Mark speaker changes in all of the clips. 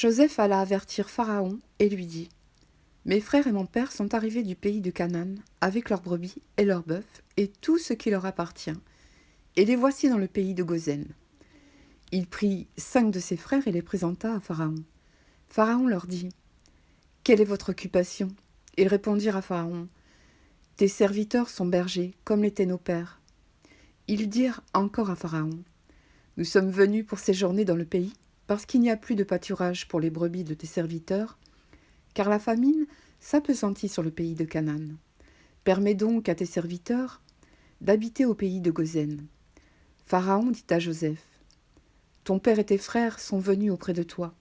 Speaker 1: Joseph alla avertir Pharaon et lui dit : « Mes frères et mon père sont arrivés du pays de Canaan avec leurs brebis et leurs bœufs et tout ce qui leur appartient, et les voici dans le pays de Goshen. » Il prit 5 de ses frères et les présenta à Pharaon. Pharaon leur dit : « Quelle est votre occupation ? » Ils répondirent à Pharaon : « Tes serviteurs sont bergers, comme l'étaient nos pères. » Ils dirent encore à Pharaon : « Nous sommes venus pour séjourner dans le pays, parce qu'il n'y a plus de pâturage pour les brebis de tes serviteurs, car la famine s'appesantit sur le pays de Canaan. Permets donc à tes serviteurs d'habiter au pays de Goshen. » Pharaon dit à Joseph : « Ton père et tes frères sont venus auprès de toi.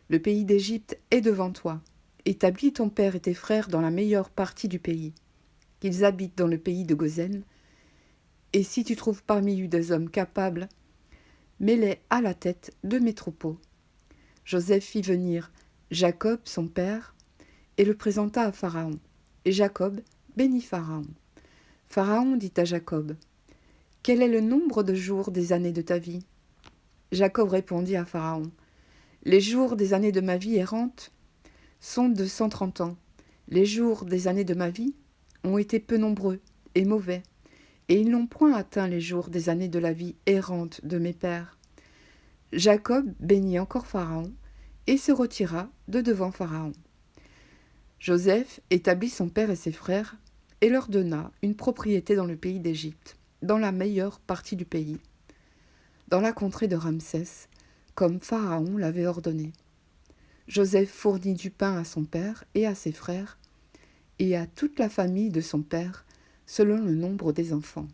Speaker 1: Le pays d'Égypte est devant toi. Établis ton père et tes frères dans la meilleure partie du pays, qu'ils habitent dans le pays de Goshen. Et si tu trouves parmi eux des hommes capables, mets-les à la tête de mes troupeaux. » Joseph fit venir Jacob, son père, et le présenta à Pharaon. Et Jacob bénit Pharaon. Pharaon dit à Jacob : « Quel est le nombre de jours des années de ta vie ? » Jacob répondit à Pharaon : « Les jours des années de ma vie errante sont de 130 ans. Les jours des années de ma vie ont été peu nombreux et mauvais, et ils n'ont point atteint les jours des années de la vie errante de mes pères. » Jacob bénit encore Pharaon et se retira de devant Pharaon. Joseph établit son père et ses frères et leur donna une propriété dans le pays d'Égypte, dans la meilleure partie du pays, dans la contrée de Ramsès, comme Pharaon l'avait ordonné. Joseph fournit du pain à son père et à ses frères, et à toute la famille de son père, selon le nombre des enfants.